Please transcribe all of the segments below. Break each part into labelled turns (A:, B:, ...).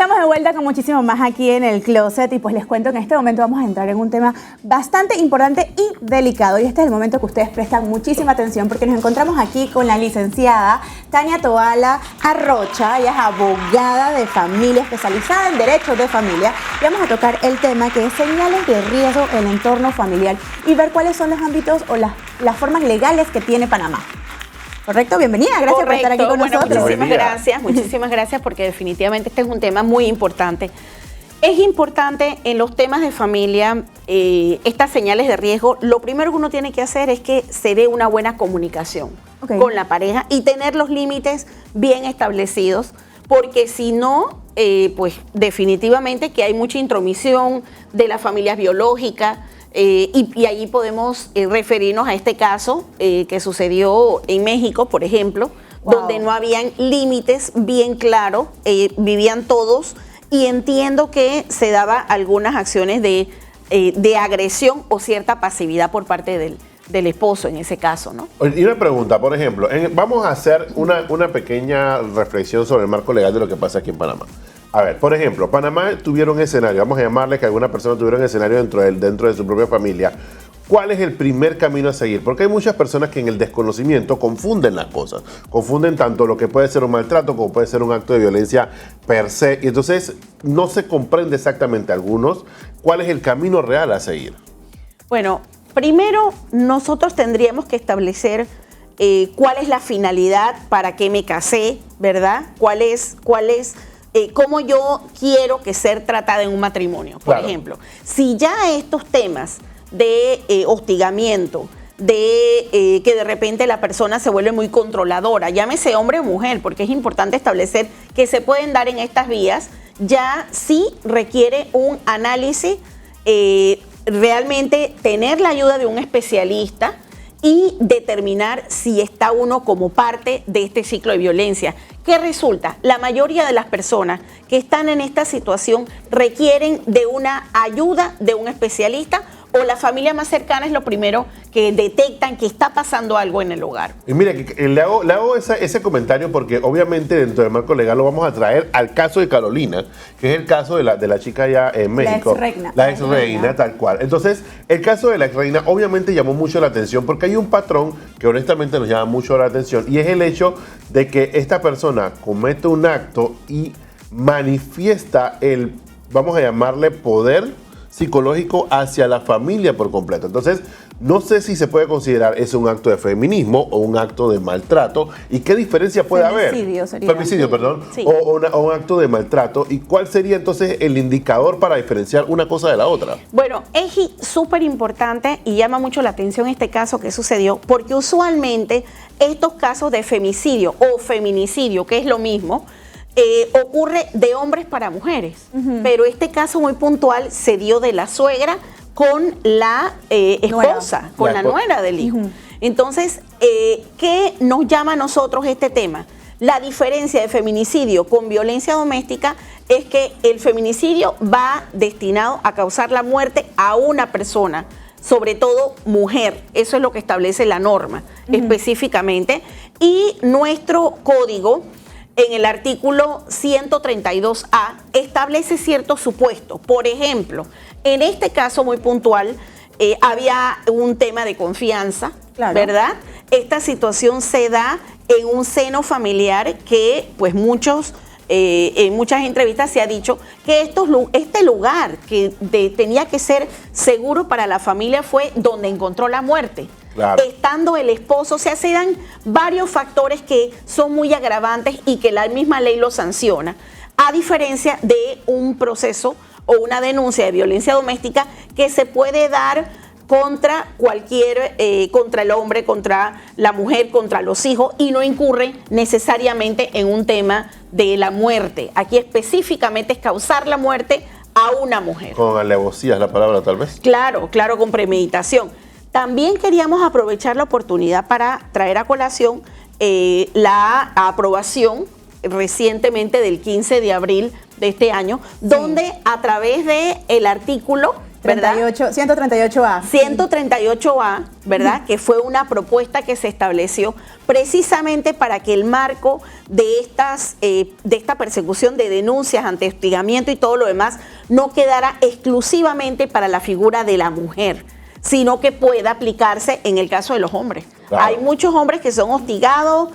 A: estamos de vuelta con muchísimo más aquí en el Closet y pues les cuento que en este momento vamos a entrar en un tema bastante importante y delicado y este es el momento que ustedes prestan muchísima atención porque nos encontramos aquí con la licenciada Tania Toala Arrocha. Ella es abogada de familia especializada en derecho de familia y vamos a tocar el tema que es señales de riesgo en el entorno familiar y ver cuáles son los ámbitos o las formas legales que tiene Panamá. ¿Correcto? Bienvenida, gracias por estar aquí con nosotros.
B: Muchísimas gracias porque definitivamente este es un tema muy importante. Es importante en los temas de familia, estas señales de riesgo, lo primero que uno tiene que hacer es que se dé una buena comunicación con la pareja y tener los límites bien establecidos, porque si no, pues definitivamente que hay mucha intromisión de las familias biológicas. Y allí podemos referirnos a este caso que sucedió en México, por ejemplo, donde no habían límites bien claros, vivían todos y entiendo que se daban algunas acciones de agresión o cierta pasividad por parte del esposo en ese caso, ¿no?
C: Y una pregunta, por ejemplo, vamos a hacer una pequeña reflexión sobre el marco legal de lo que pasa aquí en Panamá. A ver, por ejemplo, Panamá tuviera un escenario, vamos a llamarle que alguna persona tuviera un escenario dentro de su propia familia. ¿Cuál es el primer camino a seguir? Porque hay muchas personas que en el desconocimiento confunden las cosas. Confunden tanto lo que puede ser un maltrato como puede ser un acto de violencia per se. Y entonces no se comprende exactamente algunos cuál es el camino real a seguir. Bueno,
B: primero nosotros tendríamos que establecer cuál es la finalidad, para qué me casé, ¿verdad? ¿Cuál es cómo yo quiero que ser tratada en un matrimonio? Por ejemplo, si ya estos temas de hostigamiento, de que de repente la persona se vuelve muy controladora, llámese hombre o mujer, porque es importante establecer que se pueden dar en estas vías, ya sí requiere un análisis, realmente tener la ayuda de un especialista y determinar si está uno como parte de este ciclo de violencia. ¿Qué resulta? La mayoría de las personas que están en esta situación requieren de una ayuda de un especialista o la familia más cercana es lo primero que detectan que está pasando algo en el hogar.
C: Y mira, le hago ese comentario porque obviamente dentro del marco legal lo vamos a traer al caso de Carolina, que es el caso de la chica allá en México. La ex reina, tal cual. Entonces, el caso de la ex reina obviamente llamó mucho la atención porque hay un patrón que honestamente nos llama mucho la atención y es el hecho de que esta persona comete un acto y manifiesta el, vamos a llamarle, poder psicológico hacia la familia por completo. Entonces, no sé si se puede considerar eso un acto de feminismo o un acto de maltrato y qué diferencia puede haber. Femicidio, perdón. Sí. O un acto de maltrato. ¿Y cuál sería entonces el indicador para diferenciar una cosa de la otra?
B: Bueno, es súper importante y llama mucho la atención este caso que sucedió porque usualmente estos casos de femicidio o feminicidio, que es lo mismo, ocurre de hombres para mujeres, pero este caso muy puntual se dio de la suegra con la esposa, con la nuera del hijo. Entonces, ¿qué nos llama a nosotros este tema? La diferencia de feminicidio con violencia doméstica es que el feminicidio va destinado a causar la muerte a una persona, sobre todo mujer. Eso es lo que establece la norma específicamente. Y nuestro código, en el artículo 132A, establece ciertos supuestos. Por ejemplo, en este caso muy puntual, había un tema de confianza, ¿verdad? Esta situación se da en un seno familiar que, pues, en muchas entrevistas se ha dicho que este lugar que tenía que ser seguro para la familia fue donde encontró la muerte. Estando el esposo, o sea, se dan varios factores que son muy agravantes y que la misma ley lo sanciona, a diferencia de un proceso o una denuncia de violencia doméstica que se puede dar contra contra el hombre, contra la mujer, contra los hijos y no incurre necesariamente en un tema de la muerte. Aquí específicamente es causar la muerte a una mujer.
C: Con alevosía es la palabra, tal vez.
B: Claro, con premeditación. También queríamos aprovechar la oportunidad para traer a colación la aprobación recientemente del 15 de abril de este año, donde a través del artículo ¿verdad?
A: 138A.
B: 138A, ¿verdad? Que fue una propuesta que se estableció precisamente para que el marco de esta persecución de denuncias ante hostigamiento y todo lo demás no quedara exclusivamente para la figura de la mujer, sino que pueda aplicarse en el caso de los hombres. Claro. Hay muchos hombres que son hostigados,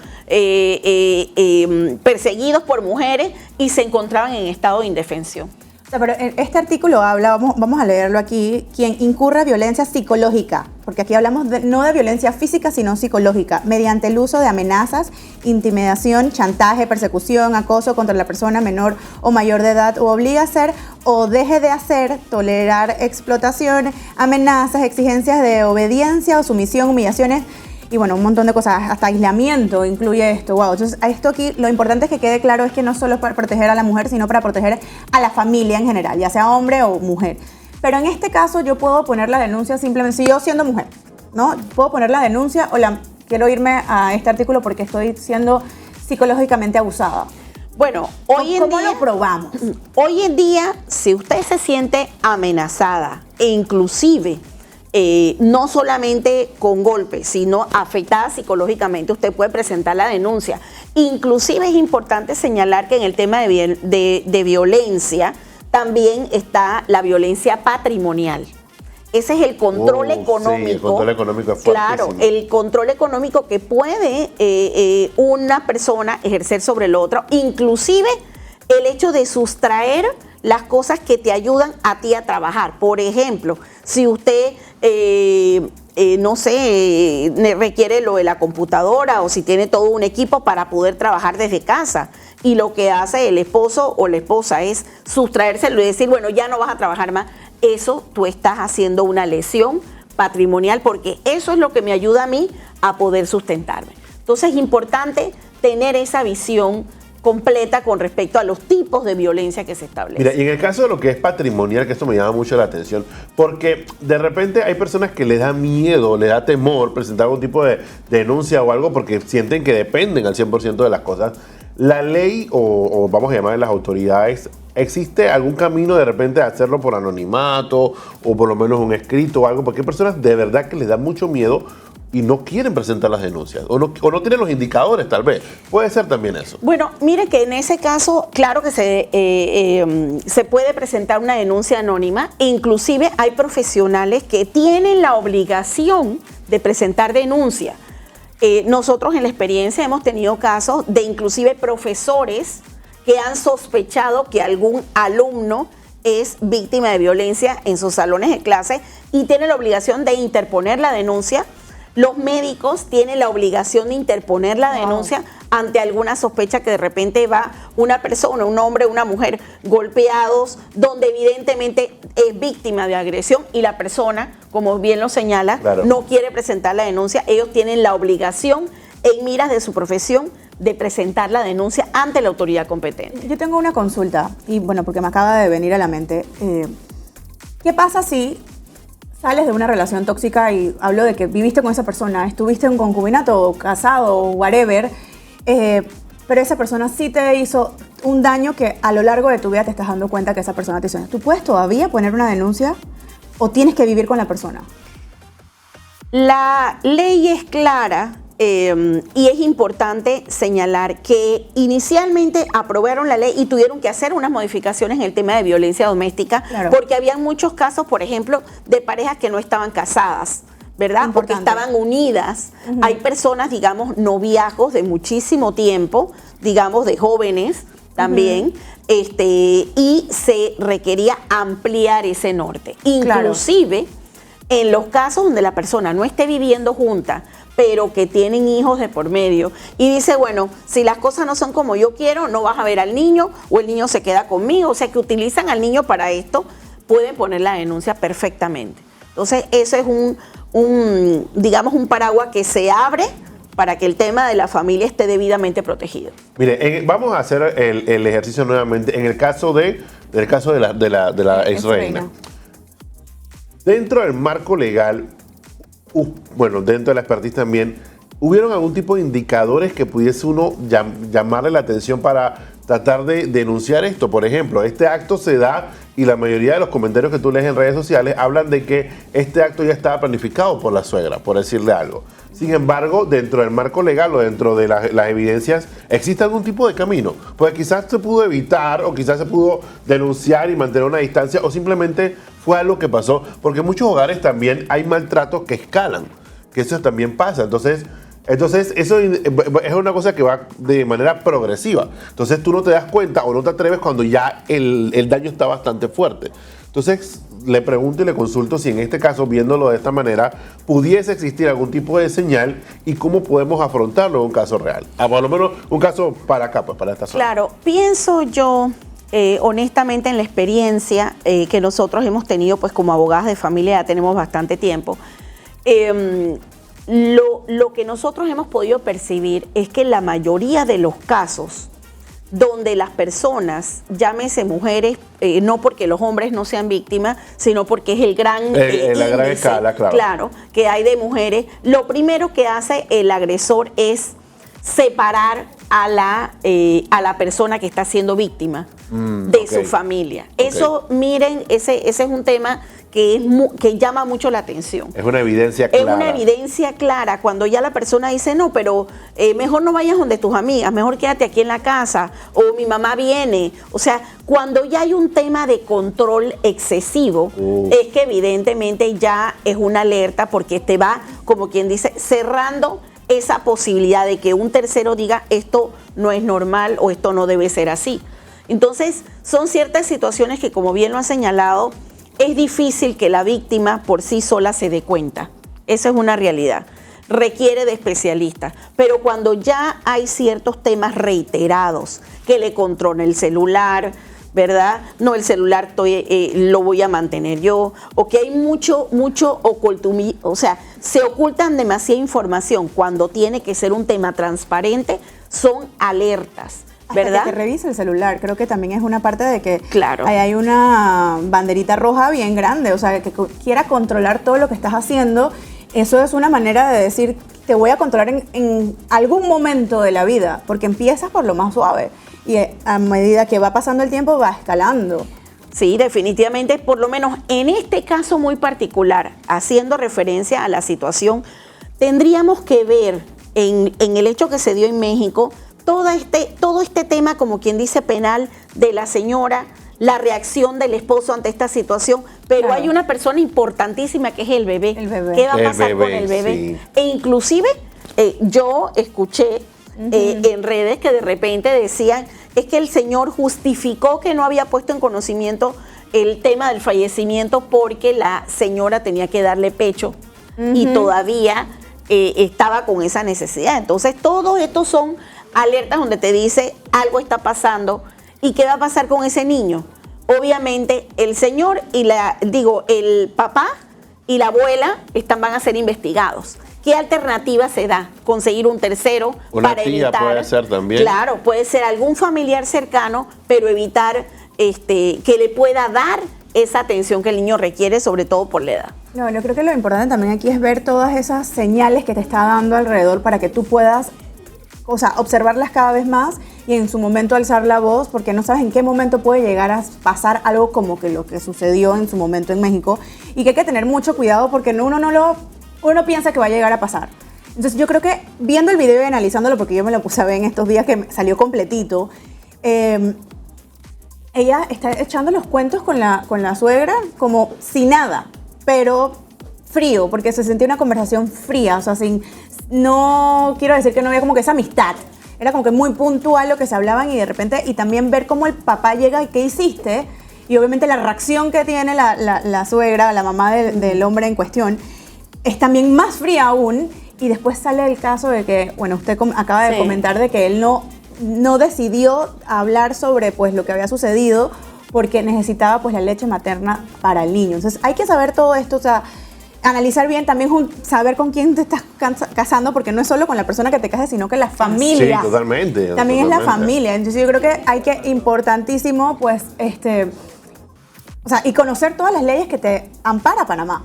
B: perseguidos por mujeres y se encontraban en estado de indefensión.
A: Pero este artículo habla, vamos a leerlo aquí, quien incurra violencia psicológica, porque aquí hablamos no de violencia física, sino psicológica, mediante el uso de amenazas, intimidación, chantaje, persecución, acoso contra la persona menor o mayor de edad, o obliga a hacer o deje de hacer, tolerar explotación, amenazas, exigencias de obediencia o sumisión, humillaciones, y bueno, un montón de cosas, hasta aislamiento incluye esto. Wow, entonces esto aquí, lo importante es que quede claro es que no solo es para proteger a la mujer, sino para proteger a la familia en general, ya sea hombre o mujer. Pero en este caso yo puedo poner la denuncia simplemente, si yo siendo mujer, ¿no? Puedo poner la denuncia o quiero irme a este artículo porque estoy siendo psicológicamente abusada.
B: Bueno, hoy en día...
A: ¿Cómo lo probamos?
B: Hoy en día, si usted se siente amenazada e inclusive... no solamente con golpes, sino afectada psicológicamente, usted puede presentar la denuncia. Inclusive es importante señalar que en el tema de violencia también está la violencia patrimonial. Ese es el control económico. Sí, el control económico es fuertísimo. Claro, el control económico que puede una persona ejercer sobre el otro, inclusive el hecho de sustraer las cosas que te ayudan a ti a trabajar. Por ejemplo, si usted, no sé, requiere lo de la computadora o si tiene todo un equipo para poder trabajar desde casa y lo que hace el esposo o la esposa es sustraérselo y decir, bueno, ya no vas a trabajar más, eso tú estás haciendo una lesión patrimonial porque eso es lo que me ayuda a mí a poder sustentarme. Entonces es importante tener esa visión completa con respecto a los tipos de violencia que se establecen.
C: Mira, y en el caso de lo que es patrimonial, que esto me llama mucho la atención, porque de repente hay personas que les da miedo, les da temor presentar algún tipo de denuncia o algo porque sienten que dependen al 100% de las cosas. La ley, o vamos a llamarle las autoridades, ¿existe algún camino de repente de hacerlo por anonimato o por lo menos un escrito o algo? Porque hay personas de verdad que les da mucho miedo y no quieren presentar las denuncias, o no tienen los indicadores tal vez. Puede ser también eso.
B: Bueno, mire que en ese caso, claro que se puede presentar una denuncia anónima, inclusive hay profesionales que tienen la obligación de presentar denuncia. Nosotros en la experiencia hemos tenido casos de inclusive profesores que han sospechado que algún alumno es víctima de violencia en sus salones de clase y tienen la obligación de interponer la denuncia. Los médicos tienen la obligación de interponer la denuncia ante alguna sospecha que de repente va una persona, un hombre, una mujer golpeados, donde evidentemente es víctima de agresión y la persona, como bien lo señala, claro, no quiere presentar la denuncia. Ellos tienen la obligación, en miras de su profesión, de presentar la denuncia ante la autoridad competente.
A: Yo tengo una consulta, y bueno, porque me acaba de venir a la mente. ¿Qué pasa si sales de una relación tóxica y hablo de que viviste con esa persona, estuviste en concubinato, casado, whatever, pero esa persona sí te hizo un daño que a lo largo de tu vida te estás dando cuenta que esa persona te hizo? ¿Tú puedes todavía poner una denuncia o tienes que vivir con la persona?
B: La ley es clara. Y es importante señalar que inicialmente aprobaron la ley y tuvieron que hacer unas modificaciones en el tema de violencia doméstica, claro, porque había muchos casos, por ejemplo, de parejas que no estaban casadas, ¿verdad? Porque estaban unidas. Hay personas, digamos, noviazgos de muchísimo tiempo, digamos, de jóvenes también, y se requería ampliar ese norte. Inclusive, en los casos donde la persona no esté viviendo junta, pero que tienen hijos de por medio, y dice, bueno, si las cosas no son como yo quiero, no vas a ver al niño, o el niño se queda conmigo, o sea, que utilizan al niño para esto, pueden poner la denuncia perfectamente. Entonces, eso es digamos, un paraguas que se abre para que el tema de la familia esté debidamente protegido.
C: Mire, vamos a hacer el ejercicio nuevamente en el caso de la ex reina. Dentro del marco legal, bueno, dentro de la expertise también, ¿hubieron algún tipo de indicadores que pudiese uno llamarle la atención para tratar de denunciar esto. Por ejemplo, este acto se da y la mayoría de los comentarios que tú lees en redes sociales hablan de que este acto ya estaba planificado por la suegra, por decirle algo. Sin embargo, dentro del marco legal o dentro de las evidencias, ¿existe algún tipo de camino? Pues quizás se pudo evitar o quizás se pudo denunciar y mantener una distancia o simplemente fue algo que pasó. Porque en muchos hogares también hay maltratos que escalan, que eso también pasa. Entonces eso es una cosa que va de manera progresiva. Entonces tú no te das cuenta o no te atreves cuando ya el daño está bastante fuerte. Entonces le pregunto y le consulto si en este caso, viéndolo de esta manera, pudiese existir algún tipo de señal y cómo podemos afrontarlo en un caso real. Por lo menos un caso para acá, pues, para esta zona.
B: Claro, pienso yo, honestamente, en la experiencia que nosotros hemos tenido, pues como abogadas de familia ya tenemos bastante tiempo. Lo que nosotros hemos podido percibir es que la mayoría de los casos donde las personas, llámese mujeres, no porque los hombres no sean víctimas, sino porque es el gran
C: la gran escala,
B: claro, que hay de mujeres, lo primero que hace el agresor es separar a la persona que está siendo víctima de su familia. Eso, miren, ese es un tema que llama mucho la atención.
C: Es una evidencia clara.
B: Es una evidencia clara cuando ya la persona dice, no, pero mejor no vayas donde tus amigas, mejor quédate aquí en la casa, o mi mamá viene. O sea, cuando ya hay un tema de control excesivo, es que evidentemente ya es una alerta porque te va, como quien dice, cerrando esa posibilidad de que un tercero diga esto no es normal o esto no debe ser así. Entonces, son ciertas situaciones que, como bien lo han señalado, es difícil que la víctima por sí sola se dé cuenta. Esa es una realidad. Requiere de especialistas. Pero cuando ya hay ciertos temas reiterados, que le controla el celular, ¿verdad? No, el celular lo voy a mantener yo. O que hay mucho ocultismo, o sea, se ocultan demasiada información cuando tiene que ser un tema transparente, son alertas. ¿Verdad?
A: Hasta que te revise el celular, creo que también es una parte de que
B: claro,
A: hay una banderita roja bien grande, o sea, que quiera controlar todo lo que estás haciendo. Eso es una manera de decir, te voy a controlar en algún momento de la vida, porque empiezas por lo más suave y a medida que va pasando el tiempo va escalando.
B: Sí, definitivamente, por lo menos en este caso muy particular, haciendo referencia a la situación, tendríamos que ver en el hecho que se dio en México, todo este tema, como quien dice, penal de la señora, la reacción del esposo ante esta situación, pero
A: claro,
B: hay una persona importantísima que es el bebé.
A: El bebé.
B: ¿Qué va a pasar con el bebé? Sí. E inclusive yo escuché en redes que de repente decían, es que el señor justificó que no había puesto en conocimiento el tema del fallecimiento porque la señora tenía que darle pecho y todavía estaba con esa necesidad. Entonces, todos estos son alertas donde te dice algo está pasando y qué va a pasar con ese niño. Obviamente el señor y el papá y la abuela van a ser investigados. ¿Qué alternativa se da? Conseguir un tercero
C: una
B: para
C: tía
B: evitar.
C: Puede ser también.
B: Claro, puede ser algún familiar cercano, pero evitar que le pueda dar esa atención que el niño requiere, sobre todo por la edad.
A: No, yo creo que lo importante también aquí es ver todas esas señales que te está dando alrededor para que tú puedas, o sea, observarlas cada vez más y en su momento alzar la voz, porque no sabes en qué momento puede llegar a pasar algo como que lo que sucedió en su momento en México y que hay que tener mucho cuidado porque uno piensa que va a llegar a pasar. Entonces yo creo que viendo el video y analizándolo, porque yo me lo puse a ver en estos días que salió completito, ella está echando los cuentos con la suegra como si nada, pero frío, porque se sentía una conversación fría, o sea, no quiero decir que no había como que esa amistad, era como que muy puntual lo que se hablaban y de repente, y también ver cómo el papá llega y qué hiciste, y obviamente la reacción que tiene la suegra, la mamá del hombre en cuestión, es también más fría aún, y después sale el caso de que, bueno, usted acaba de comentar de que él no decidió hablar sobre pues lo que había sucedido porque necesitaba pues la leche materna para el niño. Entonces hay que saber todo esto, o sea, analizar bien, también saber con quién te estás casando, porque no es solo con la persona que te cases, sino que la familia.
C: Sí, totalmente.
A: También es la familia. Entonces yo creo que importantísimo, pues, o sea, y conocer todas las leyes que te ampara Panamá.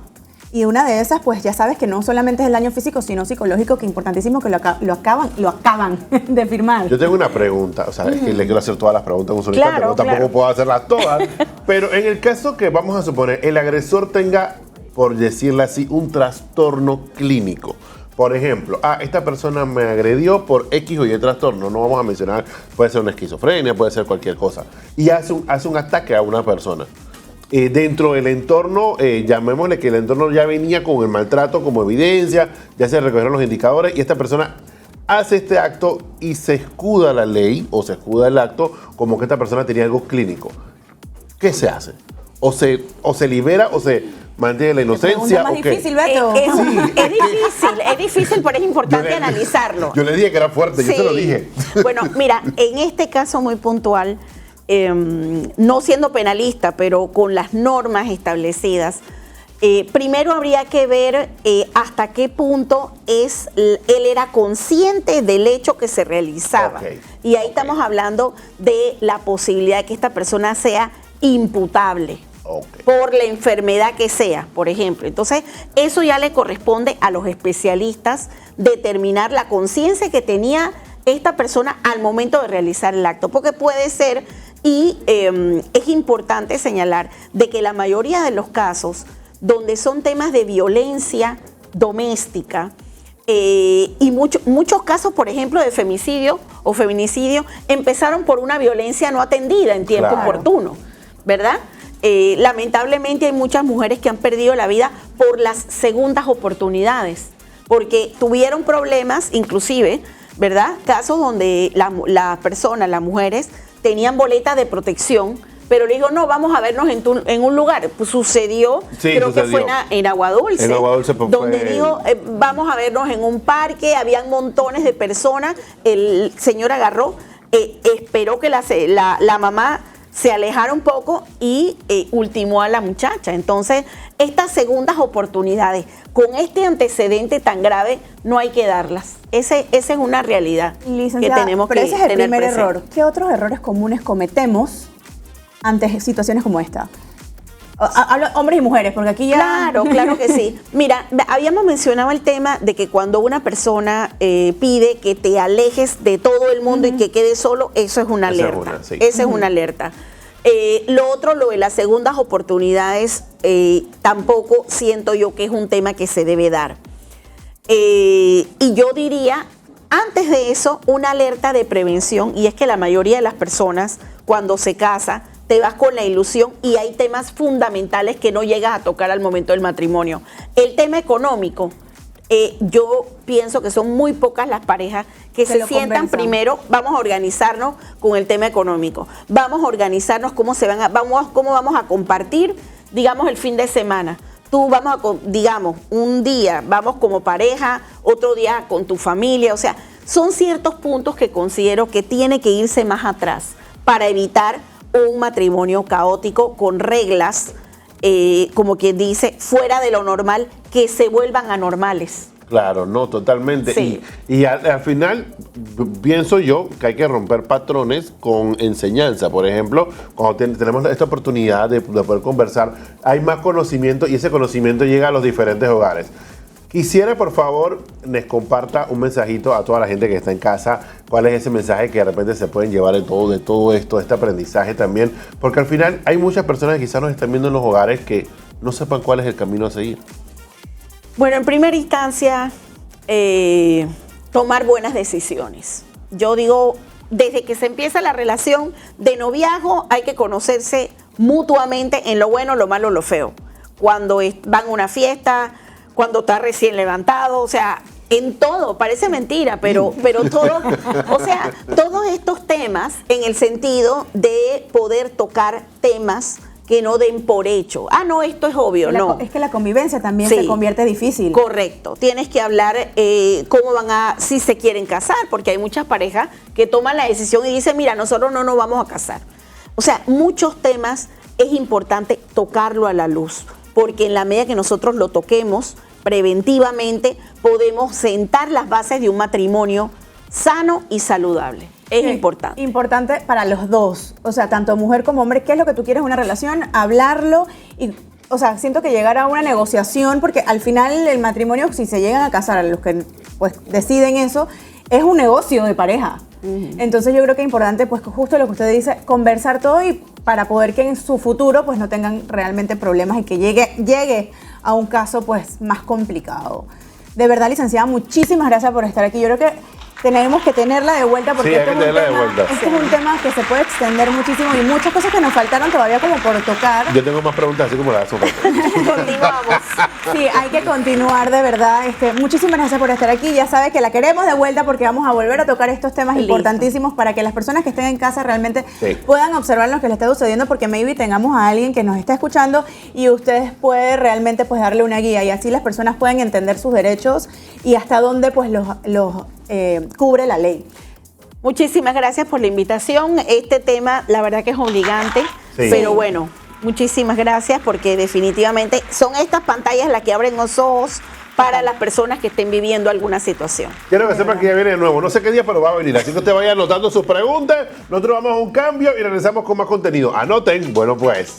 A: Y una de esas, pues ya sabes que no solamente es el daño físico, sino psicológico, que es importantísimo que lo acaban de firmar.
C: Yo tengo una pregunta, o sea, es que le quiero hacer todas las preguntas en un solo instante, pero tampoco puedo hacerlas todas. Pero en el caso que vamos a suponer, el agresor tenga, por decirlo así, un trastorno clínico. Por ejemplo, esta persona me agredió por X o Y trastorno, no vamos a mencionar, puede ser una esquizofrenia, puede ser cualquier cosa, y hace un ataque a una persona. Dentro del entorno, llamémosle que el entorno ya venía con el maltrato como evidencia, ya se recogieron los indicadores y esta persona hace este acto y se escuda la ley o se escuda el acto como que esta persona tenía algo clínico. ¿Qué se hace? O se libera o se mantiene la inocencia.
A: Es difícil, Beto.
B: Es difícil, pero es importante analizarlo.
C: Yo le dije que era fuerte, yo se lo dije.
B: Bueno, mira, en este caso muy puntual, no siendo penalista, pero con las normas establecidas, primero habría que ver hasta qué punto él era consciente del hecho que se realizaba. Y ahí estamos hablando de la posibilidad de que esta persona sea imputable por la enfermedad que sea, por ejemplo. Entonces, eso ya le corresponde a los especialistas determinar la conciencia que tenía esta persona al momento de realizar el acto, porque puede ser, y es importante señalar, de que la mayoría de los casos donde son temas de violencia doméstica y muchos casos, por ejemplo, de femicidio o feminicidio, empezaron por una violencia no atendida en tiempo oportuno, ¿verdad? Lamentablemente hay muchas mujeres que han perdido la vida por las segundas oportunidades, porque tuvieron problemas, inclusive, ¿verdad? Casos donde las personas, las mujeres, tenían boletas de protección, pero le dijo, no, vamos a vernos en un lugar. Pues sucedió, creo que fue en Agua Dulce, donde dijo, vamos a vernos en un parque, habían montones de personas, el señor agarró, esperó que la mamá se alejara un poco y ultimó a la muchacha. Entonces, estas segundas oportunidades, con este antecedente tan grave, no hay que darlas. Esa es una realidad que tenemos que tener presente. Pero ese es el primer error.
A: ¿Qué otros errores comunes cometemos ante situaciones como esta? Hablo hombres y mujeres, porque aquí ya...
B: Claro que sí. Mira, habíamos mencionado el tema de que cuando una persona pide que te alejes de todo el mundo y que quedes solo, eso es una alerta. Esa es una alerta. Lo otro, lo de las segundas oportunidades, tampoco siento yo que es un tema que se debe dar. Y yo diría, antes de eso, una alerta de prevención, y es que la mayoría de las personas, cuando se casa, te vas con la ilusión y hay temas fundamentales que no llegas a tocar al momento del matrimonio. El tema económico, yo pienso que son muy pocas las parejas que se sientan primero, vamos a organizarnos con el tema económico, vamos a organizarnos cómo vamos a compartir, digamos, el fin de semana. Digamos, un día vamos como pareja, otro día con tu familia, o sea, son ciertos puntos que considero que tiene que irse más atrás para evitar un matrimonio caótico con reglas, como quien dice, fuera de lo normal, que se vuelvan anormales.
C: Claro, no, totalmente. Sí. Y al final, pienso yo que hay que romper patrones con enseñanza. Por ejemplo, cuando tenemos esta oportunidad de poder conversar, hay más conocimiento y ese conocimiento llega a los diferentes hogares. Quisiera, por favor, les comparta un mensajito a toda la gente que está en casa. ¿Cuál es ese mensaje que de repente se pueden llevar de todo esto, de este aprendizaje también? Porque al final hay muchas personas que quizás nos están viendo en los hogares que no sepan cuál es el camino a seguir.
B: Bueno, en primera instancia, tomar buenas decisiones. Yo digo, desde que se empieza la relación de noviazgo, hay que conocerse mutuamente en lo bueno, lo malo, lo feo. Cuando van a una fiesta, cuando está recién levantado, o sea, en todo, parece mentira, pero todo, o sea, todos estos temas en el sentido de poder tocar temas que no den por hecho. No, esto es obvio, no.
A: Es que la convivencia también se convierte difícil.
B: Correcto. Tienes que hablar si se quieren casar, porque hay muchas parejas que toman la decisión y dicen, mira, nosotros no nos vamos a casar. O sea, muchos temas es importante tocarlo a la luz, porque en la medida que nosotros lo toquemos preventivamente, podemos sentar las bases de un matrimonio sano y saludable. Es importante.
A: Importante para los dos, o sea, tanto mujer como hombre. ¿Qué es lo que tú quieres en una relación? Hablarlo y o sea, siento que llegar a una negociación, porque al final el matrimonio, si se llegan a casar, a los que pues deciden eso, es un negocio de pareja. Entonces yo creo que es importante, pues justo lo que usted dice, conversar todo y para poder que en su futuro pues no tengan realmente problemas y que llegue a un caso pues más complicado. De verdad, licenciada, muchísimas gracias por estar aquí. Yo creo que tenemos que tenerla de vuelta porque este es un tema que se puede extender muchísimo y muchas cosas que nos faltaron todavía como por tocar.
C: Yo tengo más preguntas así como la de
B: Continuamos.
A: Sí, hay que continuar de verdad. Muchísimas gracias por estar aquí. Ya sabe que la queremos de vuelta porque vamos a volver a tocar estos temas importantísimos para que las personas que estén en casa realmente puedan observar lo que les está sucediendo, porque maybe tengamos a alguien que nos está escuchando y ustedes pueden realmente pues darle una guía y así las personas pueden entender sus derechos y hasta dónde pues los cubre la ley.
B: Muchísimas gracias por la invitación. Este tema, la verdad que es obligante, pero bueno, muchísimas gracias porque definitivamente son estas pantallas las que abren los ojos para las personas que estén viviendo alguna situación. Quiero
C: que sepan que ya viene de nuevo. No sé qué día, pero va a venir. Así que usted vaya anotando sus preguntas. Nosotros vamos a un cambio y regresamos con más contenido. Anoten. Bueno, pues.